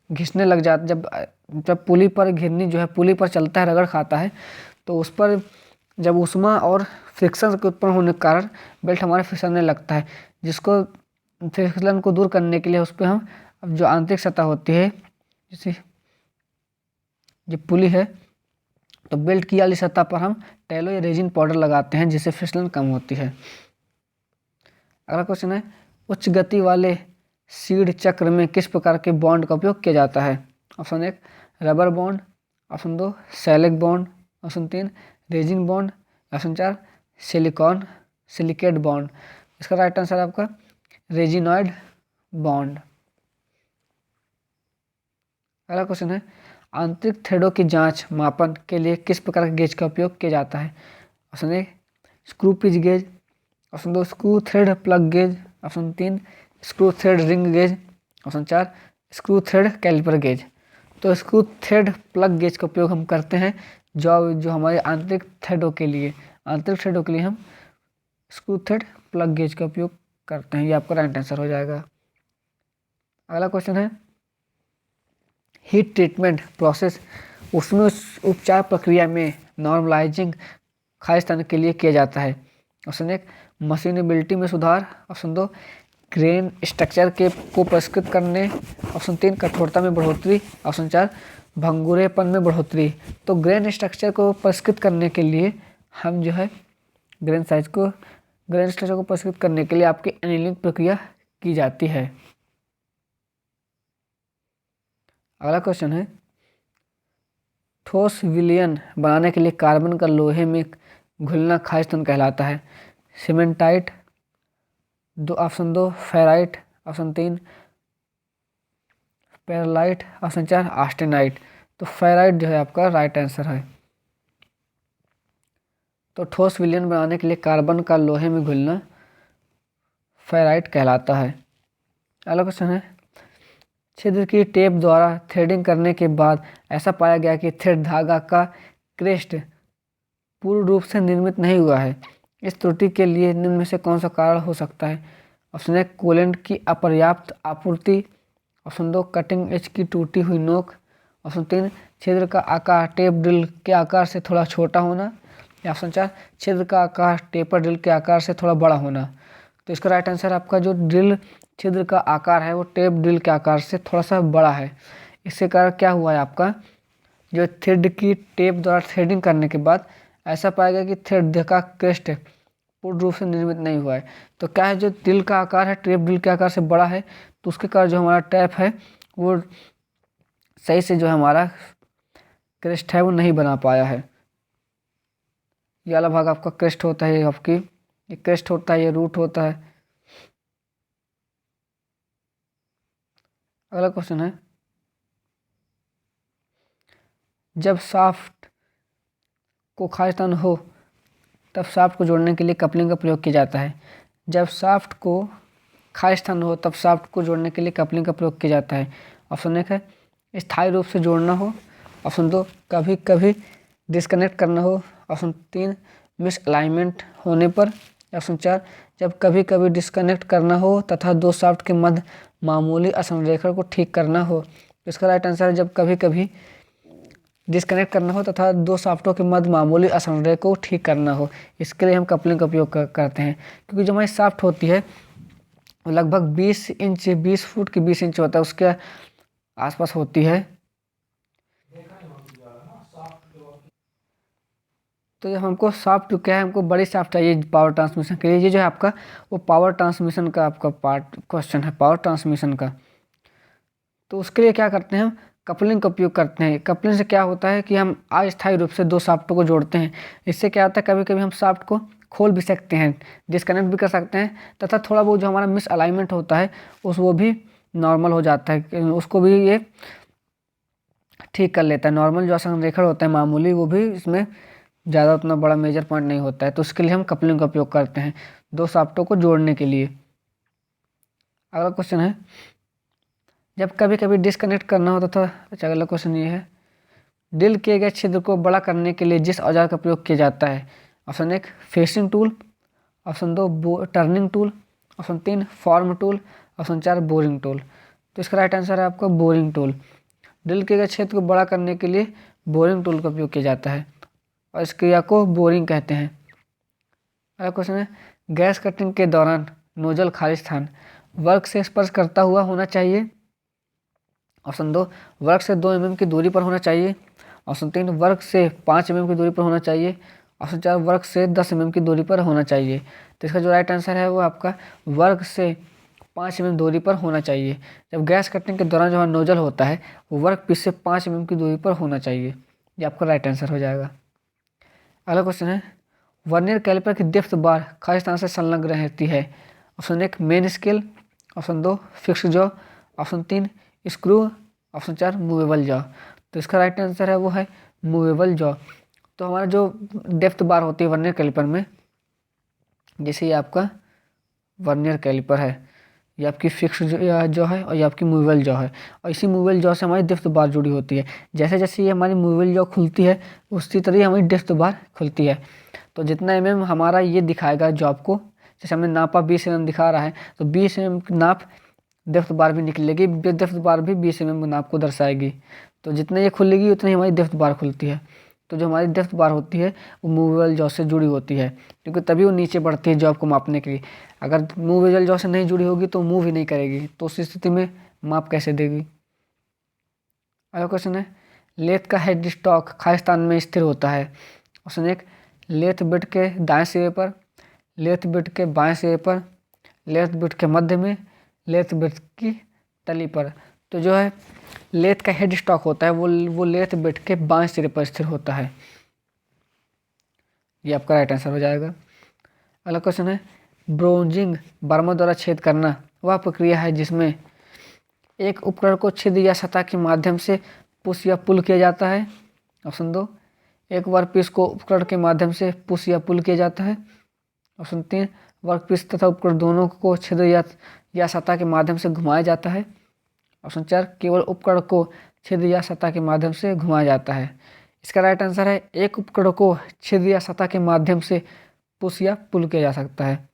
घिसने लग जाता, जब पुली पर घिरनी जो है, पुली पर चलता है, रगड़ खाता है, तो उस पर जब ऊष्मा और फ्रिक्शन के उत्पन्न होने के कारण बेल्ट हमारे फिसलने लगता है, जिसको फिसलन को दूर करने के लिए उस पर हम जो आंतरिक सतह होती है, जैसे ये पुली है, तो बेल्ट की वाली सतह पर हम टैलो या रेजिन पाउडर लगाते हैं, जिससे फिसलन कम होती है। अगला क्वेश्चन है, उच्च गति वाले सीड चक्र में किस प्रकार के बॉन्ड का उपयोग किया जाता है? Option 1 rubber bond, option 2 shellac bond, option 3 resin bond, option 4 silicate bond. इसका राइट आंसर है आपका रेजिनॉइड बॉन्ड। अगला क्वेश्चन है, आंतरिक थ्रेडों की जांच मापन के लिए किस प्रकार के गेज का उपयोग किया जाता है? Option 1 screw pitch gauge, option 2 screw thread plug gauge, option 3 screw thread ring gauge, option 4 screw thread caliper gauge. तो स्क्रू थ्रेड प्लग गेज का उपयोग हम करते हैं जो हमारे आंतरिक थ्रेडों के लिए हम स्क्रू थ्रेड प्लग गेज का उपयोग करते हैं। ये आपका राइट आंसर हो जाएगा। अगला क्वेश्चन है, हीट ट्रीटमेंट प्रोसेस उसमें उपचार प्रक्रिया में नॉर्मलाइजिंग खालिस्तान के लिए किया जाता है। ऑप्शन 1 मशीनेबिलिटी में सुधार, ऑप्शन 2 ग्रेन स्ट्रक्चर को परिष्कृत करने, ऑप्शन 3 कठोरता में बढ़ोतरी, ऑप्शन 4 भंगुरेपन में बढ़ोतरी। तो ग्रेन स्ट्रक्चर को परिष्कृत करने के लिए हम जो है ग्रेन स्ट्रक्चर को परिष्कृत करने के लिए आपकी एनीलिंग प्रक्रिया की जाती है। अगला क्वेश्चन है, ठोस विलयन बनाने के लिए कार्बन का लोहे में घुलना खालिस्तान कहलाता है। Cementite, option 2 ferrite, option 3 पेरलाइट, option 4 austenite. तो फेराइट जो है आपका राइट आंसर है। तो ठोस विलयन बनाने के लिए कार्बन का लोहे में घुलना फेराइट कहलाता है। अगला क्वेश्चन है, छिद्र की टेप द्वारा थ्रेडिंग करने के बाद ऐसा पाया गया कि थ्रेड धागा का क्रेस्ट पूर्ण रूप से निर्मित नहीं हुआ है। इस त्रुटि के लिए निम्न में से कौन सा कारण हो सकता है? ऑप्शन 1 कूलेंट की अपर्याप्त आपूर्ति, ऑप्शन 2 कटिंग एज की टूटी हुई नोक, ऑप्शन 3 छिद्र का आकार टेप ड्रिल के आकार से थोड़ा छोटा होना, या ऑप्शन 4 छिद्र का आकार टेपर ड्रिल के आकार से थोड़ा बड़ा होना। तो इसका राइट आंसर आपका जो ड्रिल छिद्र का आकार है वो टेप ड्रिल के आकार से थोड़ा सा बड़ा है। इसके कारण क्या हुआ है, आपका जो थ्रेड की टेप द्वारा थ्रेडिंग करने के बाद ऐसा पाया गया कि थ्रेड का क्रेस्ट पूर्ण रूप से निर्मित नहीं हुआ है। तो क्या है, जो ड्रिल का आकार है टेप ड्रिल के आकार से बड़ा है, तो उसके कारण जो हमारा टैप है वो सही से जो हमारा क्रेस्ट है वो नहीं बना पाया है। ये वाला भाग आपका क्रेस्ट होता है, ये क्रेस्ट होता है, ये रूट होता है। अगला क्वेश्चन है, जब शाफ्ट को खालिस्तान हो तब शाफ्ट को जोड़ने के लिए कपलिंग का प्रयोग किया जाता है। जब शाफ्ट को खालिस्तान हो तब शाफ्ट को जोड़ने के लिए कपलिंग का प्रयोग किया जाता है। ऑप्शन 1 है स्थायी रूप से जोड़ना हो, ऑप्शन 2 कभी कभी डिस्कनेक्ट करना हो, ऑप्शन 3 मिस अलाइनमेंट होने पर, ऑप्शन 4, जब कभी कभी डिस्कनेक्ट करना हो तथा दो शाफ्ट के मध्य मामूली असंरेखण को ठीक करना हो। तो इसका राइट आंसर है जब कभी कभी डिस्कनेक्ट करना हो तथा दो शाफ्टों के मध्य मामूली असंरेखण को ठीक करना हो। इसके लिए हम कपलिंग का उपयोग करते हैं, क्योंकि जो हमारी शाफ्ट होती है वो लगभग 20 इंच 20 फुट की 20 इंच होता है, उसके आसपास होती है। तो जब हमको शाफ्ट क्या है, हमको बड़ी शाफ्ट चाहिए पावर ट्रांसमिशन के लिए। ये जो है आपका वो पावर ट्रांसमिशन का आपका पार्ट क्वेश्चन है, पावर ट्रांसमिशन का। तो उसके लिए क्या करते हैं, हम कपलिंग का उपयोग करते हैं। कपलिंग से क्या होता है कि हम अस्थायी रूप से दो शाफ्टों को जोड़ते हैं। इससे क्या होता है, कभी कभी हम शाफ्ट को खोल भी सकते हैं, डिस्कनेक्ट भी कर सकते हैं, तथा थोड़ा बहुत जो हमारा मिस अलाइनमेंट होता है वो भी नॉर्मल हो जाता है, उसको भी ये ठीक कर लेता है। नॉर्मल जो असंरेखण होता है मामूली, वो भी इसमें ज़्यादा उतना बड़ा मेजर पॉइंट नहीं होता है। तो उसके लिए हम कपलिंग का उपयोग करते हैं दो शाफ्टों को जोड़ने के लिए। अगला क्वेश्चन है, जब कभी कभी डिस्कनेक्ट करना होता था। अच्छा, अगला क्वेश्चन ये है, ड्रिल किए गए छिद्र को बड़ा करने के लिए जिस औजार का प्रयोग किया जाता है। Option 1, facing tool. Option 2, turning tool. Option 3, form tool. Option 4, boring tool. तो इसका राइट आंसर है आपका बोरिंग टूल। ड्रिल किए गए क्षेत्र को बड़ा करने के लिए बोरिंग टूल का उपयोग किया जाता है और इस क्रिया को बोरिंग कहते हैं। अगला क्वेश्चन है, गैस कटिंग के दौरान नोजल खाली स्थान वर्क से स्पर्श करता हुआ होना चाहिए। ऑप्शन 2, वर्क से 2 mm की दूरी पर होना चाहिए। ऑप्शन 3, वर्क से 5 mm की दूरी पर होना चाहिए। ऑप्शन 4, वर्क से 10 mm की दूरी पर होना चाहिए। तो इसका जो राइट आंसर है वो आपका वर्क से 5 mm दूरी पर होना चाहिए। जब गैस कटिंग के दौरान जो नोजल होता है वो वर्क पीस से 5 mm की दूरी पर होना चाहिए। ये आपका राइट आंसर हो जाएगा। अगला क्वेश्चन है, वर्नियर कैलिपर की डेप्थ बार खाली स्थान से संलग्न रहती है। Option 1, main scale. Option 2, fixed jaw. Option 3, screw. Option 4, movable jaw. तो इसका राइट आंसर है वो है मूवेबल जॉ। तो हमारा जो डेप्थ बार होती है वर्नियर कैलिपर में, जैसे ये आपका वर्नियर कैलिपर है, ये आपकी फिक्स जॉ है और ये आपकी मूवेबल जॉ है, और इसी मूवेबल जॉ से हमारी डेप्थ बार जुड़ी होती है। जैसे जैसे ये हमारी मूवेबल जॉ खुलती है उसी तरह हमारी डेप्थ बार खुलती है। तो जितना mm हमारा ये दिखाएगा जॉब को, जैसे हमने नापा 20 mm दिखा रहा है, तो 20 mm नाप डेप्थ बार भी निकलेगी, डेप्थ बार भी 20 mm नाप को दर्शाएगी। तो जितना ये खुलेगी उतनी हमारी डेप्थ बार खुलती है। तो जो हमारी डेप्थ बार होती है वो मूवेबल जॉ से जुड़ी होती है, क्योंकि तभी वो नीचे बढ़ती है जॉब को मापने के लिए। अगर मूवेबल जॉ से नहीं जुड़ी होगी तो मूव ही नहीं करेगी, तो उस स्थिति में माप कैसे देगी। अगला क्वेश्चन है, लेथ का हेड स्टॉक खाली स्थान में स्थिर होता है। ऑप्शन 1, लेथ बिट के दाएं सिरे पर। लेथ बिट के बाएं सिरे पर। लेथ बिट के मध्य में। लेथ बिट की तली पर। तो जो है लेथ का हेड स्टॉक होता है वो लेथ बिट के बाएं सिरे पर स्थिर होता है। ये आपका राइट आंसर हो जाएगा। अगला क्वेश्चन है, ब्रोंजिंग बर्मा द्वारा छेद करना वह प्रक्रिया है जिसमें एक उपकरण को छिद्र या सतह के माध्यम से पुश या पुल किया जाता है। ऑप्शन 2, एक वर्कपीस को उपकरण के माध्यम से पुश या पुल किया जाता है। ऑप्शन 3, वर्कपीस तथा उपकरण दोनों को छिद्र या सतह के माध्यम से घुमाया जाता है। ऑप्शन 4, केवल उपकरण को छिद्र या सतह के माध्यम से घुमाया जाता है। इसका राइट आंसर है एक उपकरण को छिद्र या सतह के माध्यम से पुश या पुल किया जा सकता है।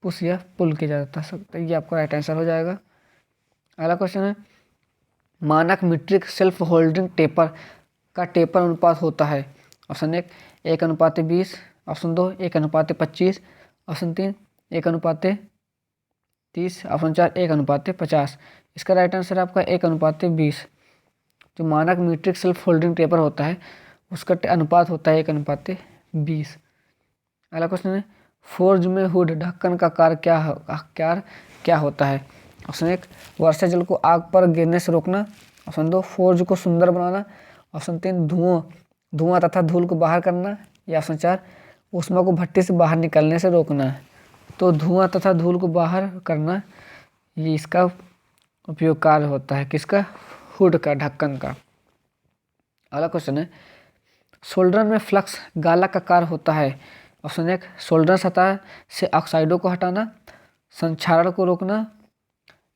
पुश या पुल किया जा सकता है, ये आपका राइट आंसर हो जाएगा। अगला क्वेश्चन है, मानक मीट्रिक सेल्फ होल्डिंग टेपर का टेपर अनुपात होता है। ऑप्शन 1, 1:20। ऑप्शन 2, 1:25। ऑप्शन 3, 1:30। ऑप्शन 4, 1:50। इसका राइट आंसर आपका 1:20। जो मानक मीट्रिक सेल्फ होल्डिंग टेपर होता है उसका अनुपात होता है 1:20। अगला क्वेश्चन है, फोर्ज में हुड ढक्कन का कार्य क्या होता है। ऑप्शन 1, वर्षा जल को आग पर गिरने से रोकना। ऑप्शन 2, फोर्ज को सुंदर बनाना। ऑप्शन 3, धुआं तथा धूल को बाहर करना। या ऑप्शन 4, ऊष्मा को भट्टी से बाहर निकलने से रोकना। तो धुआं तथा धूल को बाहर करना, ये इसका उपयोग कार्य होता है किसका, हुड का, ढक्कन का। अगला क्वेश्चन है, सोल्डर में फ्लक्स गाला का कार्य होता है। ऑप्शन 1, सोल्डर सतह से ऑक्साइडों को हटाना, संक्षारण को रोकना,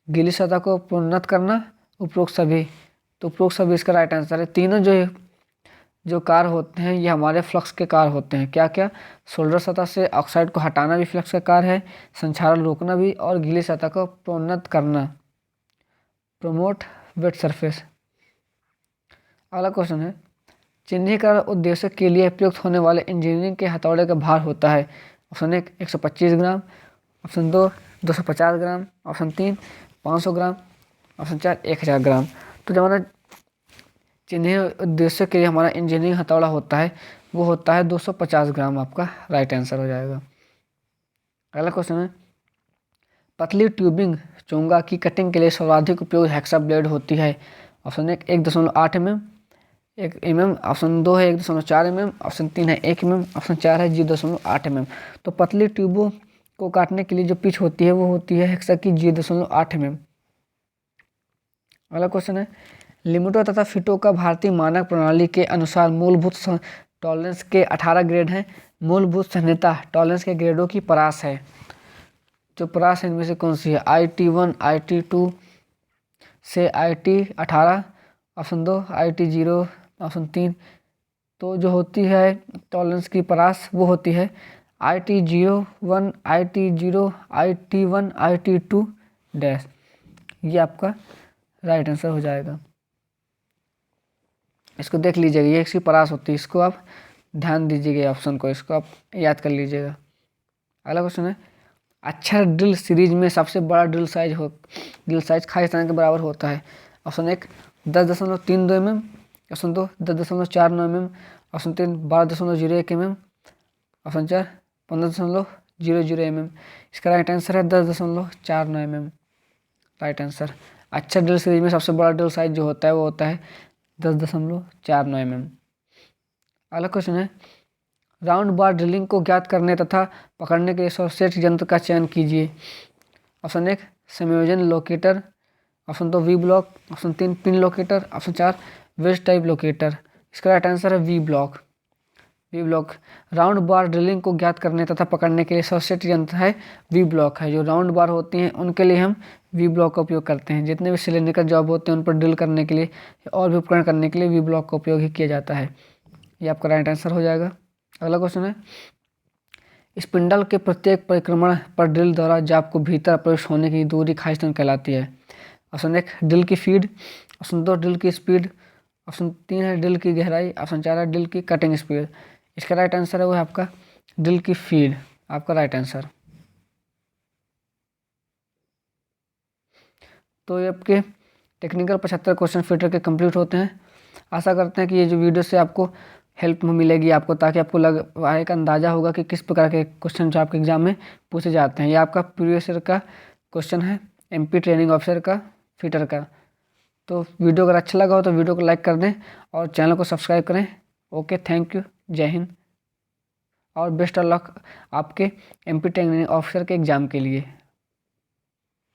गीली सतह को प्रोन्नत करना, उपरोक्त सभी। तो उपरोक्त सभी इसका राइट आंसर है। तीनों जो जो कार्य होते हैं ये हमारे फ्लक्स के कार्य होते हैं। क्या क्या? सोल्डर सतह से ऑक्साइड को हटाना भी फ्लक्स का कार्य है, संक्षारण रोकना भी, और गीली सतह को प्रोन्नत करना, प्रमोट वेट सरफेस। अगला क्वेश्चन है, चिन्हीकरण उद्देश्य के लिए प्रयुक्त होने वाले इंजीनियरिंग के हथौड़े का भार होता है। ऑप्शन 1 125 ग्राम, ऑप्शन 2 250 ग्राम, ऑप्शन 3 500 ग्राम, ऑप्शन 4 1000 ग्राम। तो जो हमारा चिन्ह उद्देश्य के लिए हमारा इंजीनियरिंग हथौड़ा होता है वो होता है 250 ग्राम, आपका राइट आंसर हो जाएगा। अगला क्वेश्चन है, पतली ट्यूबिंग चोंगा की कटिंग के लिए सर्वाधिक उपयोग हेक्सा ब्लेड होती है। ऑप्शन 1 1.8 mm, ऑप्शन 2 है 1.4 mm, ऑप्शन 3 है 1 mm, ऑप्शन 4 है 0.8 mm। तो पतली ट्यूबों को काटने के लिए जो पिच होती है वो होती है हेक्सा की 0.8 mm। अगला क्वेश्चन है, लिमिटों तथा फिटों का भारतीय मानक प्रणाली के अनुसार मूलभूत टॉलरेंस के 18 ग्रेड हैं। मूलभूत संहिता टॉलरेंस के ग्रेडों की परास है। जो परास है इनमें से कौन सी है? IT1, IT2 से IT18, ऑप्शन 2 IT0, ऑप्शन 3। तो जो होती है टॉलरेंस की परास वो होती है IT01, IT0, IT1, IT2 dash. ये आपका राइट आंसर हो जाएगा। इसको देख लीजिएगा, ये इसकी परास होती है, इसको आप ध्यान दीजिएगा, ऑप्शन को इसको आप याद कर लीजिएगा। अगला क्वेश्चन है, अक्षर ड्रिल सीरीज में सबसे बड़ा ड्रिल साइज खालिस्तान के बराबर होता है। Option 1 10.32 mm, option 2 10.49 mm, option 3 12.01 mm, option 4 15.00 mm। इसका राइट आंसर है 10.49 mm, राइट आंसर। अच्छा ड्रिल सीरीज में सबसे बड़ा ड्रिल साइज जो होता है वो होता है 10.49 mm। अगला क्वेश्चन है, राउंड बार ड्रिलिंग को ज्ञात करने तथा पकड़ने के लिए सर्वश्रेष्ठ यंत्र का चयन कीजिए। ऑप्शन 1 समायोजन locator, option 2 V block, option 3 pin locator, option 4 wedge type locator. इसका राइट आंसर है V block. Round bar drilling को ज्ञात करने तथा पकड़ने के लिए सर्वश्रेष्ठ यंत्र है वी ब्लॉक है। जो राउंड बार होती हैं उनके लिए हम वी ब्लॉक का उपयोग करते हैं। जितने भी सिलेंडरिकल जॉब होते हैं उन पर ड्रिल करने के लिए और भी उपकरण करने के लिए वी ब्लॉक का उपयोग ही किया जाता है। ये आपका राइट आंसर हो जाएगा। अगला क्वेश्चन है, स्पिंडल के प्रत्येक परिक्रमण पर ड्रिल द्वारा जाप को भीतर प्रवेश होने की दूरी खालिस्तान कहलाती है। ऑप्शन 1 ड्रिल की फीड, ऑप्शन 2 ड्रिल की स्पीड, ऑप्शन 3 है ड्रिल की गहराई, ऑप्शन 4 है ड्रिल की कटिंग स्पीड। इसका राइट आंसर है वो है आपका ड्रिल की फीड, आपका राइट आंसर। तो ये आपके टेक्निकल 75 क्वेश्चन फिटर के कंप्लीट होते हैं। आशा करते हैं कि ये जो वीडियो से आपको हेल्प मिलेगी आपको, ताकि आपको लग आए का अंदाज़ा होगा कि किस प्रकार के क्वेश्चन जो आपके एग्जाम में पूछे जाते हैं। ये आपका प्रीवियस ईयर का क्वेश्चन है MP ट्रेनिंग ऑफिसर का फिटर का। तो वीडियो अगर अच्छा लगा हो तो वीडियो को लाइक कर दें और चैनल को सब्सक्राइब करें। ओके, थैंक यू, जय हिंद और बेस्ट ऑफ लक आपके MP ट्रेनिंग ऑफिसर के एग्ज़ाम के लिए।